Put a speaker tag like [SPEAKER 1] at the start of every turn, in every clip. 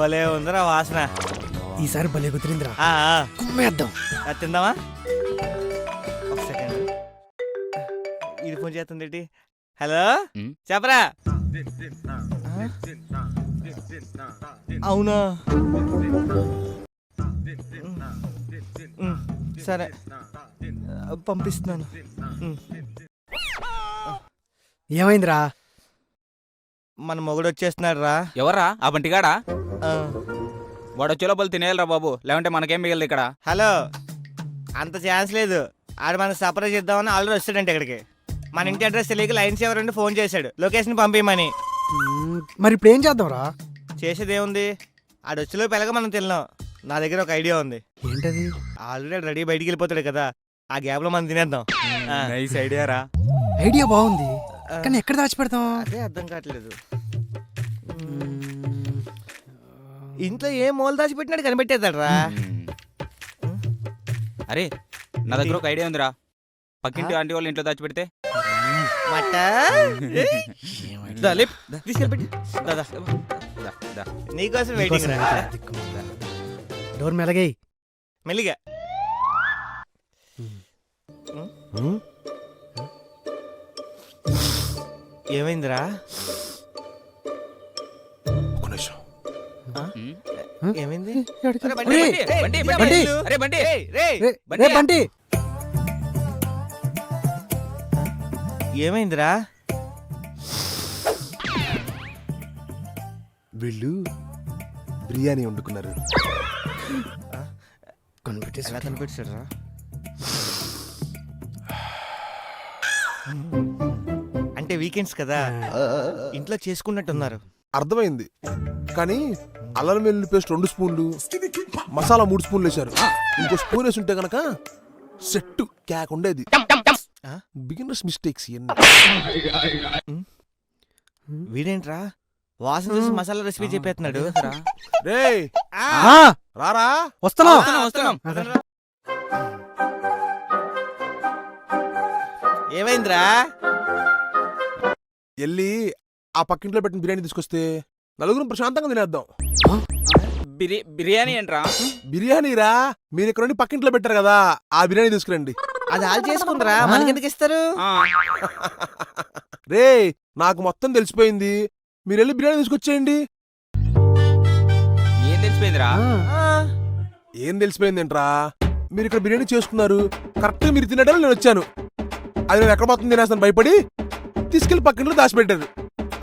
[SPEAKER 1] భలే ఉందిరా వాసన.
[SPEAKER 2] ఈసారి భలే కుదిరిందిరా. కుమ్మేద్దాం.
[SPEAKER 1] తిందామా? ఒక సెకండ్, ఇది ఫోన్ చేస్తుంది ఏంటి? హలో చెప్పరా. అవునా సరే పంపిస్తున్నాను.
[SPEAKER 2] ఏమైందిరా?
[SPEAKER 1] మన మొగుడు వచ్చేస్తున్నాడు రా.
[SPEAKER 3] ఎవర్రా ఆ బంటిగాడా? వాడు వచ్చే లోపల తినేయాలరా బాబు, లేదంటే మనకేం మిగిలింది ఇక్కడ.
[SPEAKER 1] హలో, అంత ఛాన్స్ లేదు. ఆడు మనకు సర్ప్రైజ్ ఇద్దామని ఆల్రెడీ వస్తాడంటే ఇక్కడికి. మన ఇంటి అడ్రస్ తెలియక లైన్స్ ఎవరండి ఫోన్ చేశాడు లొకేషన్ పంపించమని.
[SPEAKER 2] మరి ఇప్పుడు ఏం చేద్దాంరా?
[SPEAKER 1] చేసేది ఏముంది, ఆడు వచ్చేలో పెళ్ళగా మనం తిన్నాం. నా దగ్గర ఒక ఐడియా ఉంది.
[SPEAKER 2] ఏంటది?
[SPEAKER 1] ఆల్రెడీ రెడీ బయటికి వెళ్ళిపోతాడు కదా, ఆ గ్యాప్ లో మనం తినేద్దాం.
[SPEAKER 3] నైస్ ఐడియా రా.
[SPEAKER 2] ఐడియా బాగుంది, కానీ ఎక్కడ దాచిపెడతాం?
[SPEAKER 1] అదే అర్థం కావట్లేదు. ఇంట్లో ఏం మూల దాచిపెట్టినాడు కనిపెట్టేస్తాడు రా.
[SPEAKER 3] అరే నా దగ్గర ఒక ఐడియా ఉందిరా. పక్కింటి ఆంటీ వాళ్ళ ఇంట్లో దాచిపెడితే
[SPEAKER 1] నీకోసం వెయిటింగ్.
[SPEAKER 2] డోర్ మెలగై
[SPEAKER 1] మెల్లిగా. ఏమైందిరా? ఏమైంది?
[SPEAKER 2] బంటి
[SPEAKER 1] ఏమైందిరా?
[SPEAKER 4] వీళ్ళు బిర్యానీ వండుకున్నారు.
[SPEAKER 1] కనిపెట్టారా? అంటే వీకెండ్స్ కదా, ఇంట్లో చేసుకున్నట్టున్నారు.
[SPEAKER 4] అర్థమైంది, కానీ అల్లం వెల్లుల్లి పేస్ట్ 2 స్పూన్లు, మసాలా 3 స్పూన్లు వేశారు. ఇంకో స్పూన్ వేసి ఉంటే గనక సెట్ క్యాక్ ఉండేది. Beginners mistakes.
[SPEAKER 1] వీడేంట్రా వాసన చూసి మసాలా రెసిపీ చెప్పేస్తున్నాడు.
[SPEAKER 4] రేయ్ రారా,
[SPEAKER 3] వస్తున్నాం.
[SPEAKER 1] ఏమైందిరా?
[SPEAKER 4] వెళ్ళి ఆ పక్కింట్లో పెట్టిన బిర్యానీ తీసుకొస్తే నలుగురు ప్రశాంతంగా తినేద్దాం.
[SPEAKER 3] బిర్యానీ ఏంట్రా?
[SPEAKER 4] బిర్యానీ రా, మీరు ఇక్కడ నుండి పక్కింట్లో పెట్టారు కదా, ఆ బిర్యానీ తీసుకురండి.
[SPEAKER 1] అది ఆల్ చేసుకుంటారా, మనకెందుకు ఇస్తారు?
[SPEAKER 4] రే నాకు మొత్తం తెలిసిపోయింది, మీరు వెళ్ళి బిర్యానీ తీసుకొచ్చేయండి.
[SPEAKER 3] ఏం తెలిసిపోయిందిరా?
[SPEAKER 4] ఏం తెలిసిపోయిందేంట్రా, మీరు ఇక్కడ బిర్యానీ చేసుకున్నారు, కరెక్ట్ మీరు తినడం నేను వచ్చాను. అది నేను ఎక్కడ మొత్తం తినేస్తాను భయపడి తీసుకెళ్లి పక్కింట్లో దాచిపెట్టారు.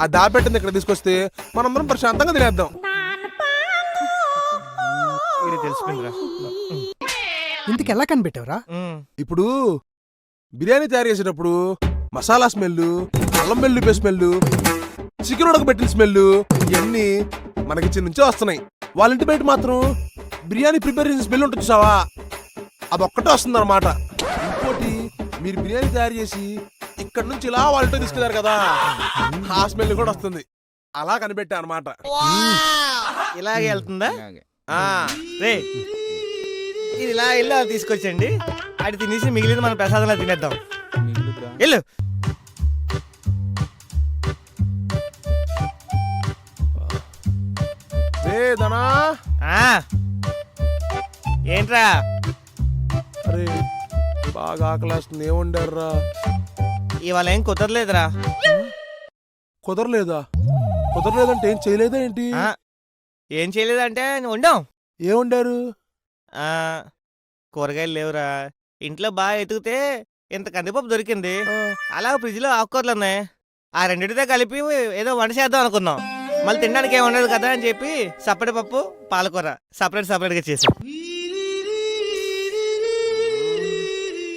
[SPEAKER 4] ఆ దాచిపెట్టింది ఇక్కడ తీసుకొస్తే మనందరం ప్రశాంతంగా తినేద్దాం.
[SPEAKER 1] తెలిసిపోయిందిరా.
[SPEAKER 2] ఇంతకు ఎలా కనిపెట్టావురా?
[SPEAKER 4] ఇప్పుడు బిర్యానీ తయారు చేసేటప్పుడు మసాలా స్మెల్, అల్లం వెల్లుల్లి స్మెల్, చికెన్ ఉడకబెట్టిన స్మెల్ ఇవన్నీ మన కిచెన్ నుంచే వస్తున్నాయి. వాళ్ళ ఇంటి బయట మాత్రం బిర్యానీ ప్రిపేర్ చేసిన స్మెల్ ఉంటుంది చూసావా, అదొక్కటే వస్తుంది అనమాట. ఇంకోటి, మీరు బిర్యానీ తయారు చేసి ఇక్కడ నుంచి ఇలా వాళ్ళతో తీసుకెళ్లారు కదా, ఆ స్మెల్ కూడా వస్తుంది. అలా కనిపెట్టా అనమాట.
[SPEAKER 1] ఇలాగే వెళ్తుందా? రే ఇది ఇలా వెళ్ళి అలా తీసుకొచ్చండి, అది తినేసి మిగిలింది మన ప్రసాదంలా తినేద్దాం. వెళ్ళు.
[SPEAKER 4] ధనా,
[SPEAKER 1] ఏంట్రా?
[SPEAKER 4] అరే బాగా ఆకలేస్తుంది, ఏముండారా?
[SPEAKER 1] ఇవాళ ఏం కుదరలేదురా.
[SPEAKER 4] కుదరలేదా? కుదరలేదంటే ఏం చేయలేదా ఏంటి?
[SPEAKER 1] ఏం చేయలేదంటే వండాం.
[SPEAKER 4] ఏముండారు?
[SPEAKER 1] కూరగాయలు లేవురా. ఇంట్లో బాగా ఎతికితే ఇంత కందిపప్పు దొరికింది, అలా ఫ్రిడ్జ్ లో ఆకుకూరలు ఉన్నాయి. ఆ రెండింటితో కలిపి ఏదో వంట చేద్దాం అనుకున్నాం. మళ్ళీ తినడానికి ఏమి ఉండదు కదా అని చెప్పి సపరేట్ పప్పు పాలకూర సపరేట్ గా చేసాం.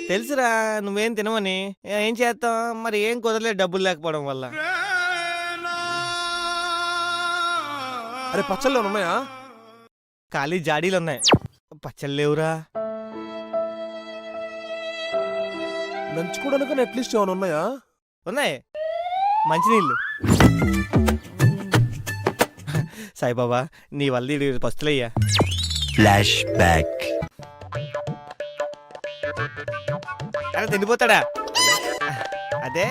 [SPEAKER 1] తెలుసురా నువ్వేం తినవని, ఏం చేస్తాం మరి, ఏం కుదరలేదు డబ్బులు లేకపోవడం వల్ల.
[SPEAKER 4] అరే పచ్చళ్ళు ఉన్నాయా?
[SPEAKER 1] ఖాళీ జాడీలు ఉన్నాయి, పచ్చళ్ళు లేవురా.
[SPEAKER 4] నంచుకోవడానికి అట్లీస్ట్ ఏమైనా ఉన్నాయా?
[SPEAKER 1] ఉన్నాయి, మంచినీళ్ళు. సాయిబాబా నీ వల్ల పస్తులయ్యా.
[SPEAKER 5] Flash back.
[SPEAKER 1] అలా తిండిపోతాడా? అదే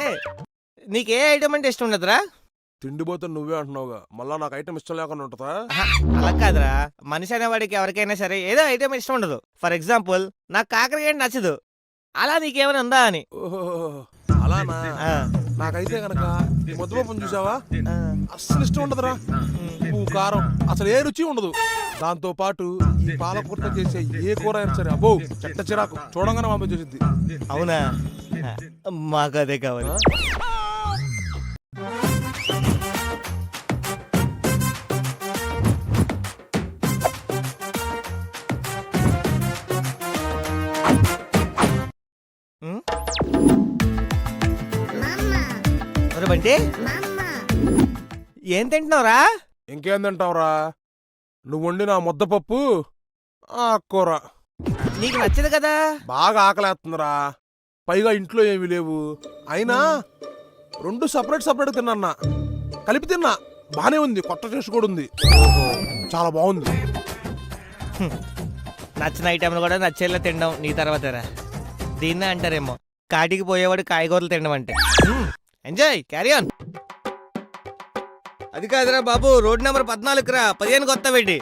[SPEAKER 1] నీకే ఐటమ్ అంటే ఇష్టం ఉండదురా?
[SPEAKER 4] తిండిపోతే నువ్వే అంటున్నావుగా మళ్ళా నాకు ఐటమ్ ఇష్టం లేకుండా ఉంటుందా?
[SPEAKER 1] ఆహా, అలా కాదురా. మనిషి అనేవాడికి ఎవరికైనా సరే ఏదో ఐటమ్ ఇష్టం ఉండదు. ఫర్ ఎగ్జాంపుల్ నాకు కాకరకాయ నచ్చదు, అలా నీకేమైనా ఉందా అని.
[SPEAKER 4] ఓహో అలానా?
[SPEAKER 1] ఆ,
[SPEAKER 4] నాకైతే గనక ఈ ముద్దపప్పును చూసావా,
[SPEAKER 1] ఆ,
[SPEAKER 4] అస్సలు ఇష్టం ఉండదురా. ఉప్పు కారం అసలు ఏ రుచి ఉండదు. దాంతో పాటు ఈ పాలకూరతో చేసే ఏ కూర అయినా సరే అబ్బో చెట్ట చిరాకు, చూడంగానే మా అమ్మ చేసిద్ది.
[SPEAKER 1] అవునా? మాకు అదే కావాలి. ఉమ్? ఒరే బంటి, ఏం తింటున్నావురా?
[SPEAKER 4] ఇంకేం తింటావురా? నువ్వు వండిన ఆ ముద్దపప్పు ఆ కూర
[SPEAKER 1] నీకు నచ్చదు కదా.
[SPEAKER 4] బాగా ఆకలేస్తుందిరా. పైగా ఇంట్లో ఏమీ లేవు. అయినా రెండు సపరేట్ సపరేట్ తిన్నా, కలిపి తిన్నా. బానే ఉంది, కొత్త టేస్ట్ కూడా ఉంది, చాలా బాగుంది.
[SPEAKER 1] నచ్చిన ఐటెంలు కూడా నచ్చేలా తినడం నీ తర్వాతరా. దీన్నే అంటారేమో కాటికి పోయేవాడు కాయగూరలు తినడం అంటే. Enjoy, carry on. అది కాదురా బాబు, రోడ్ నెంబర్ 14 రా, 15 కొత్త పెట్టి.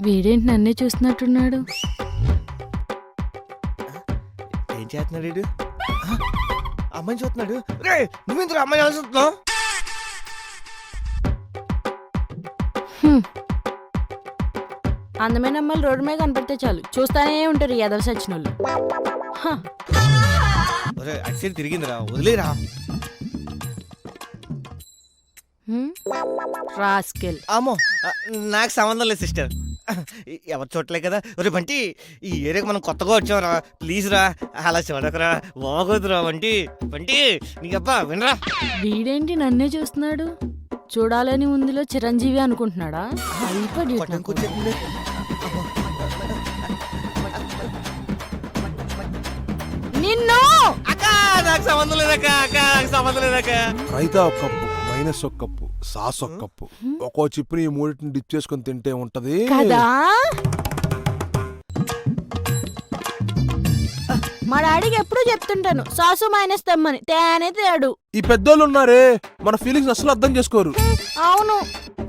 [SPEAKER 6] వీడేంటి నన్నే చూస్తున్నట్టున్నాడు.
[SPEAKER 1] ఏం చేస్తున్నాడు వీడు? ఆ, అమ్మాయిని చూస్తున్నాడు. రే నువ్వెందుకు అమ్మాయి చూస్తున్నావు?
[SPEAKER 6] హ్మ్. అందమైన అమ్మాయిలు రోడ్డు మీద కనపడితే చాలు చూస్తానే ఉంటారు యాదవ సచ్చినోళ్ళు. హ.
[SPEAKER 1] అటు సైడ్ తిరిగిందిరా, వదిలేరా.
[SPEAKER 6] హ్మ్. రాస్కెల్.
[SPEAKER 1] అమ్మో, నాకు సంబంధం లేదు సిస్టర్, ఎవరు చూడలే కదా. ఒరే బంటి, ఈ ఏరియాకి మనం కొత్తగా వచ్చావురా, ప్లీజ్ రా, అలా చూడకరా, బాగోదురా. బంటి బంటి నీకబ్బా వినరా.
[SPEAKER 6] వీడేంటి నన్నే చూస్తున్నాడు. చూడాలని ఉందిలో చిరంజీవి అనుకుంటున్నాడా? అయిపోయి నిన్ను
[SPEAKER 1] అక్క నాకు సంబంధం లేదక్క, అక్క నాకు సంబంధం లేదక్క.
[SPEAKER 4] రైతా ఒక కప్పు, మైనస్ ఒక కప్పు, సాస్ ఒక కప్పు, ఒక్కో చిప్పుని ఈ మూడింటిని డిప్ చేసుకుని తింటే ఉంటది
[SPEAKER 6] కదా. మా డాడీకి ఎప్పుడు చెప్తుంటాను సాసు మైనస్ తెమ్మని, తేనే తేడు.
[SPEAKER 4] ఈ పెద్దోళ్ళు ఉన్నారే మన ఫీలింగ్స్ అసలు అర్థం చేసుకోరు.
[SPEAKER 6] అవును.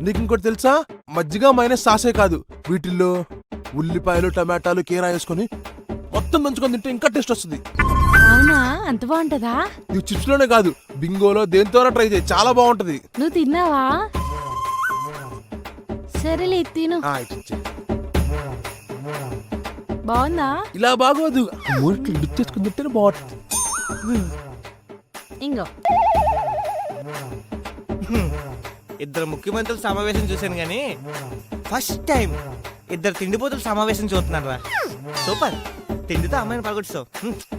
[SPEAKER 4] నీకు ఇంకోటి తెలుసా, మజ్జిగ మైనస్ సాసే కాదు, వీటిల్లో ఉల్లిపాయలు టమాటాలు కీరా వేసుకొని మొత్తం దంచుకొని తింటే ఇంకా టేస్ట్ వస్తుంది.
[SPEAKER 6] అవునా, అంత బాగుంటదా?
[SPEAKER 4] ఇవి చిప్స్ లోనే కాదు, బింగోలో దేంతోనో ట్రై చేయి, చాలా బాగుంటది.
[SPEAKER 6] నువ్వు తిన్నావా? సరేలే తిను.
[SPEAKER 4] ఇచ్చి, ఇచ్చి.
[SPEAKER 6] బాగుందా?
[SPEAKER 4] ఇలా బాగోదు, మూడింటిని డిప్ చేసుకుని తింటేనే బాగుంటుంది.
[SPEAKER 6] ఇంకో
[SPEAKER 1] ఇద్దరు ముఖ్యమంత్రుల సమావేశం చూశాను కానీ ఫస్ట్ టైం ఇద్దరు తిండిపోతుల సమావేశం చూస్తున్నాను రా. సూపర్, తిండితో అమ్మాయిని పగొట్టావు.